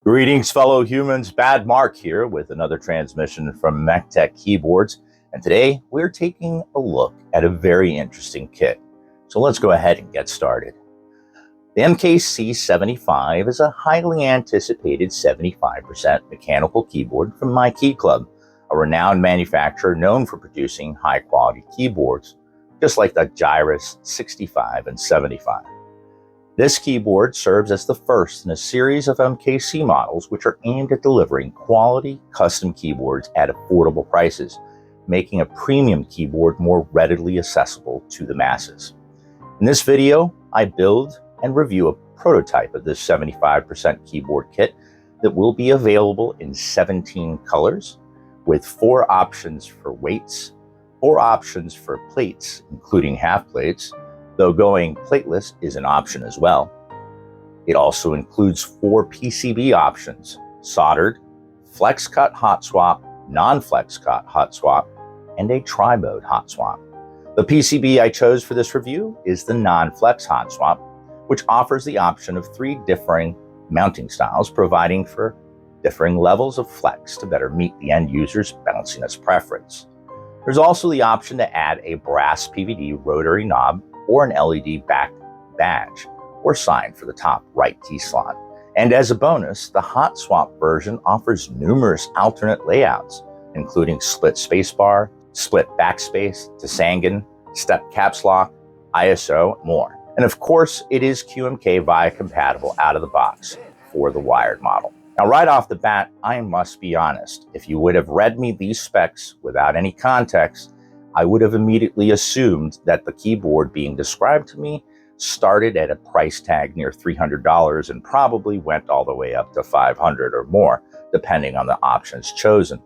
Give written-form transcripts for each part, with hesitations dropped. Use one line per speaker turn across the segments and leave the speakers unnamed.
Greetings, fellow humans. Bad Mark here with another transmission from MechTech Keyboards. And today we're taking a look at a very interesting kit. So let's go ahead and get started. The MKC75 is a highly anticipated 75% mechanical keyboard from MyKeyClub, a renowned manufacturer known for producing high-quality keyboards, just like the Gyrus 65 and 75. This keyboard serves as the first in a series of MKC models which are aimed at delivering quality custom keyboards at affordable prices, making a premium keyboard more readily accessible to the masses. In this video, I build and review a prototype of this 75% keyboard kit that will be available in 17 colors, with 4 options for weights, 4 options for plates, including half plates, though going plateless is an option as well. It also includes 4 PCB options: soldered, flex cut hot swap, non-flex cut hot swap, and a tri-mode hot swap. The PCB I chose for this review is the non-flex hot swap, which offers the option of 3 differing mounting styles, providing for differing levels of flex to better meet the end user's bounciness preference. There's also the option to add a brass PVD rotary knob or an LED back badge or sign for the top right key slot. And as a bonus, the hot swap version offers numerous alternate layouts, including split spacebar, split backspace, Tasangan, step caps lock, ISO, and more. And of course, it is QMK VIA compatible out of the box for the wired model. Now, right off the bat, I must be honest. If you would have read me these specs without any context, I would have immediately assumed that the keyboard being described to me started at a price tag near $300 and probably went all the way up to $500 or more, depending on the options chosen.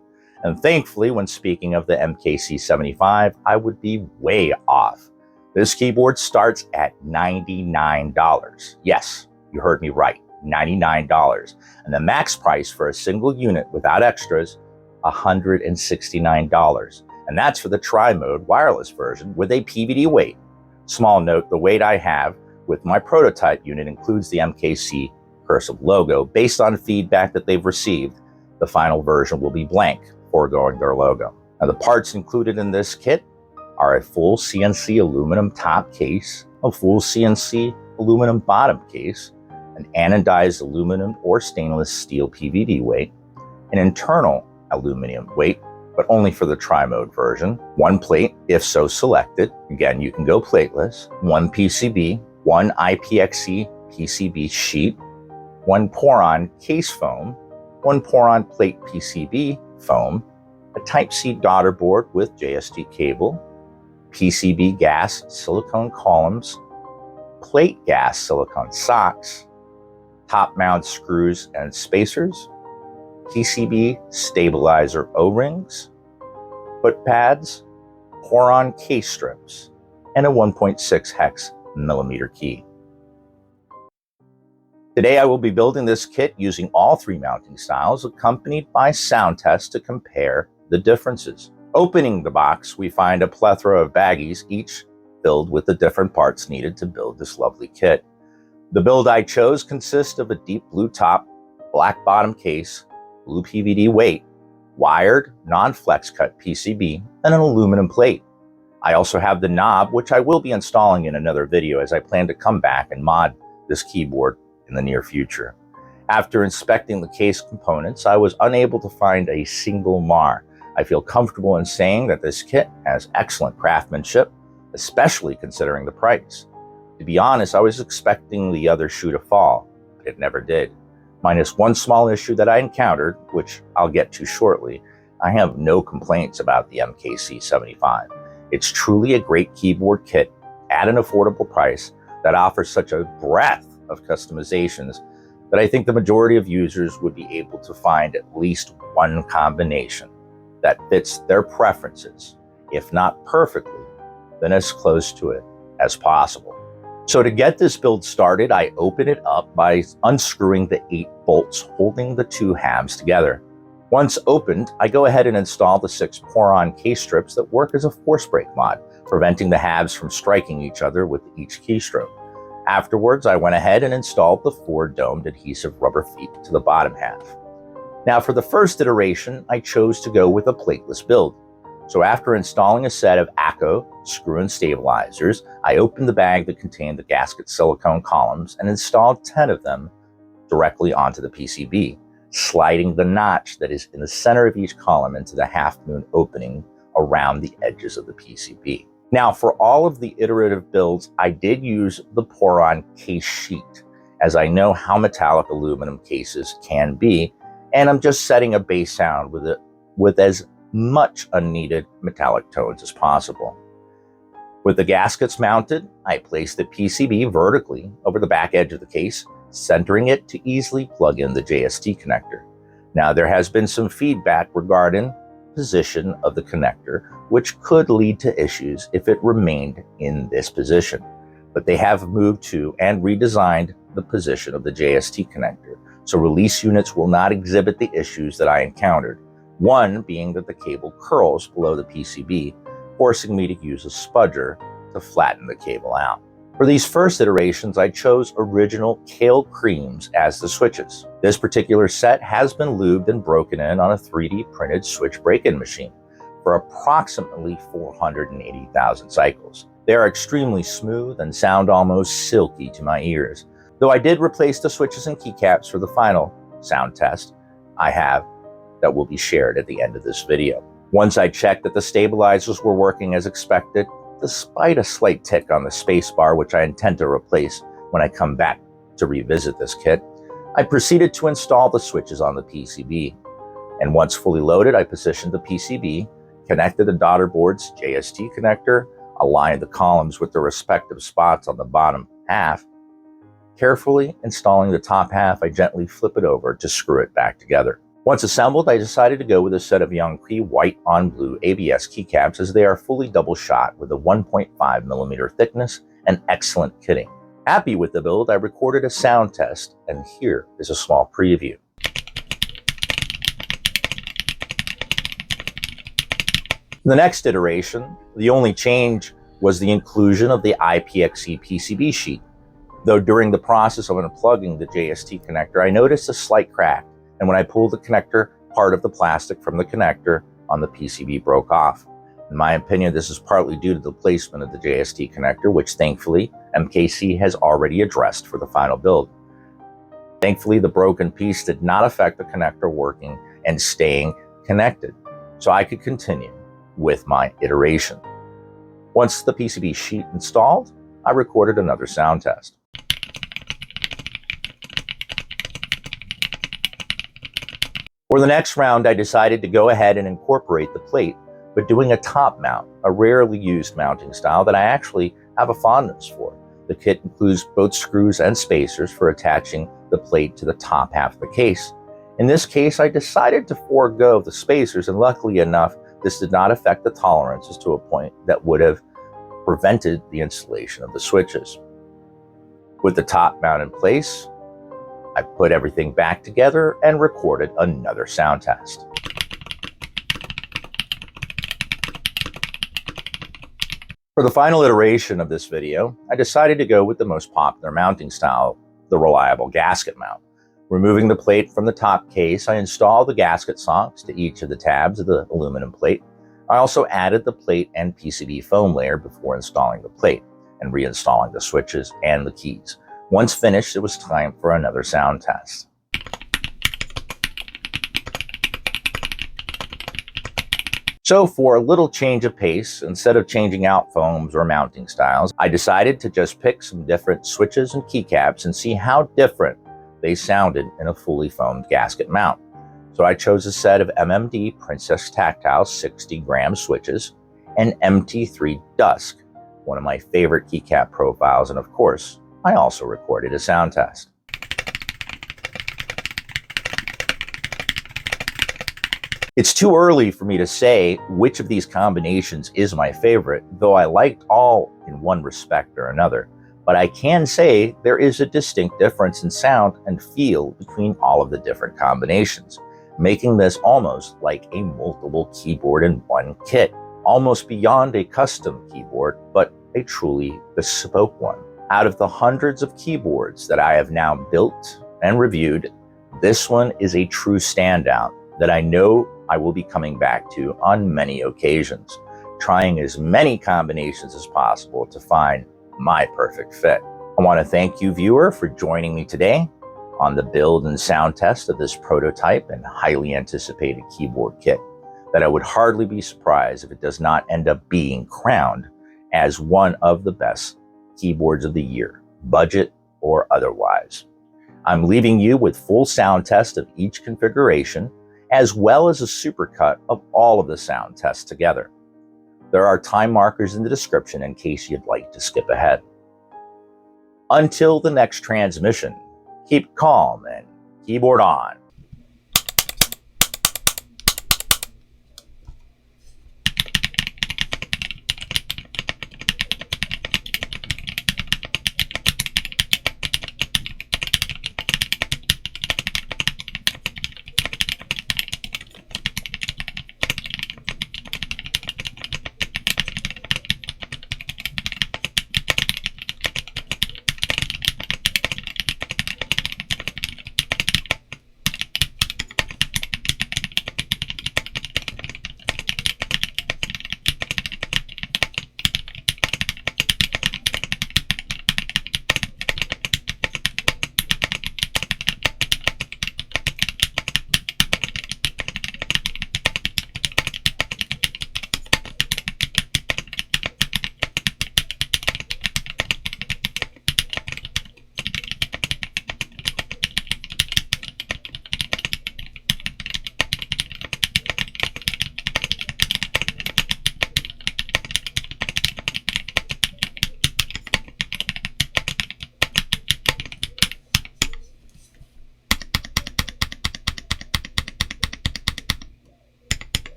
And thankfully, when speaking of the MKC75, I would be way off. This keyboard starts at $99. Yes, you heard me right, $99. And the max price for a single unit without extras, $169. And that's for the tri-mode wireless version with a PVD weight. Small note, the weight I have with my prototype unit includes the MKC cursive logo. Based on feedback that they've received, the final version will be blank, foregoing their logo. Now, the parts included in this kit are a full CNC aluminum top case, a full CNC aluminum bottom case, an anodized aluminum or stainless steel PVD weight, an internal aluminum weight, but only for the tri-mode version, 1 plate if so selected. Again, you can go plateless, 1 PCB, 1 IPXC PCB sheet, 1 pour-on case foam, 1 pour-on plate PCB foam, a Type-C daughter board with JST cable, PCB gas silicone columns, plate gas silicone socks, top mount screws and spacers, PCB stabilizer O-rings, foot pads, pour-on case strips, and a 1.6 hex millimeter key. Today I will be building this kit using all 3 mounting styles, accompanied by sound tests to compare the differences. Opening the box, we find a plethora of baggies, each filled with the different parts needed to build this lovely kit. The build I chose consists of a deep blue top, black bottom case, blue PVD weight, wired non-flex cut PCB, and an aluminum plate. I also have the knob, which I will be installing in another video as I plan to come back and mod this keyboard in the near future. After inspecting the case components, I was unable to find a single mar. I feel comfortable in saying that this kit has excellent craftsmanship, especially considering the price. To be honest, I was expecting the other shoe to fall, but it never did. Minus one small issue that I encountered, which I'll get to shortly, I have no complaints about the MKC75. It's truly a great keyboard kit at an affordable price that offers such a breadth of customizations that I think the majority of users would be able to find at least one combination that fits their preferences, if not perfectly, then as close to it as possible. So to get this build started, I open it up by unscrewing the 8 bolts holding the 2 halves together. Once opened, I go ahead and install the 6 pour-on case strips that work as a force brake mod, preventing the halves from striking each other with each keystroke. Afterwards, I went ahead and installed the 4 domed adhesive rubber feet to the bottom half. Now for the first iteration, I chose to go with a plateless build. So after installing a set of ACO screw-in stabilizers, I opened the bag that contained the gasket silicone columns and installed 10 of them directly onto the PCB, sliding the notch that is in the center of each column into the half-moon opening around the edges of the PCB. Now, for all of the iterative builds, I did use the pour-on case sheet, as I know how metallic aluminum cases can be, and I'm just setting a base sound with as much unneeded metallic tones as possible. With the gaskets mounted, I placed the PCB vertically over the back edge of the case, centering it to easily plug in the JST connector. Now, there has been some feedback regarding position of the connector, which could lead to issues if it remained in this position. But they have moved to and redesigned the position of the JST connector, so release units will not exhibit the issues that I encountered. One being that the cable curls below the PCB, forcing me to use a spudger to flatten the cable out. For these first iterations, I chose original Kailh creams as the switches. This particular set has been lubed and broken in on a 3D printed switch break-in machine for approximately 480,000 cycles. They are extremely smooth and sound almost silky to my ears. Though I did replace the switches and keycaps for the final sound test I have that will be shared at the end of this video. Once I checked that the stabilizers were working as expected, despite a slight tick on the spacebar, which I intend to replace when I come back to revisit this kit, I proceeded to install the switches on the PCB. And once fully loaded, I positioned the PCB, connected the daughter board's JST connector, aligned the columns with the respective spots on the bottom half. Carefully installing the top half, I gently flip it over to screw it back together. Once assembled, I decided to go with a set of YongQiu white on blue ABS keycaps, as they are fully double shot with a 1.5mm thickness and excellent kitting. Happy with the build, I recorded a sound test, and here is a small preview. The next iteration, the only change was the inclusion of the IPXC PCB sheet. Though during the process of unplugging the JST connector, I noticed a slight crack, and when I pulled the connector, part of the plastic from the connector on the PCB broke off. In my opinion, this is partly due to the placement of the JST connector, which thankfully MKC has already addressed for the final build. Thankfully, the broken piece did not affect the connector working and staying connected, so I could continue with my iteration. Once the PCB sheet installed, I recorded another sound test. For the next round, I decided to go ahead and incorporate the plate, but doing a top mount, a rarely used mounting style that I actually have a fondness for. The kit includes both screws and spacers for attaching the plate to the top half of the case. In this case, I decided to forego the spacers, and luckily enough, this did not affect the tolerances to a point that would have prevented the installation of the switches. With the top mount in place, I put everything back together and recorded another sound test. For the final iteration of this video, I decided to go with the most popular mounting style, the reliable gasket mount. Removing the plate from the top case, I installed the gasket socks to each of the tabs of the aluminum plate. I also added the plate and PCB foam layer before installing the plate and reinstalling the switches and the keys. Once finished, it was time for another sound test. So for a little change of pace, instead of changing out foams or mounting styles, I decided to just pick some different switches and keycaps and see how different they sounded in a fully foamed gasket mount. So I chose a set of MMD Princess Tactile 60-gram switches and MT3 Dusk, one of my favorite keycap profiles, and of course, I also recorded a sound test. It's too early for me to say which of these combinations is my favorite, though I liked all in one respect or another. But I can say there is a distinct difference in sound and feel between all of the different combinations. making this almost like a multiple keyboard in one kit, almost beyond a custom keyboard, but a truly bespoke one. Out of the hundreds of keyboards that I have now built and reviewed, this one is a true standout that I know I will be coming back to on many occasions, trying as many combinations as possible to find my perfect fit. I want to thank you, viewer, for joining me today on the build and sound test of this prototype and highly anticipated keyboard kit that I would hardly be surprised if it does not end up being crowned as one of the best keyboards of the year, budget or otherwise. I'm leaving you with full sound test of each configuration, as well as a supercut of all of the sound tests together. There are time markers in the description in case you'd like to skip ahead. Until the next transmission, keep calm and keyboard on.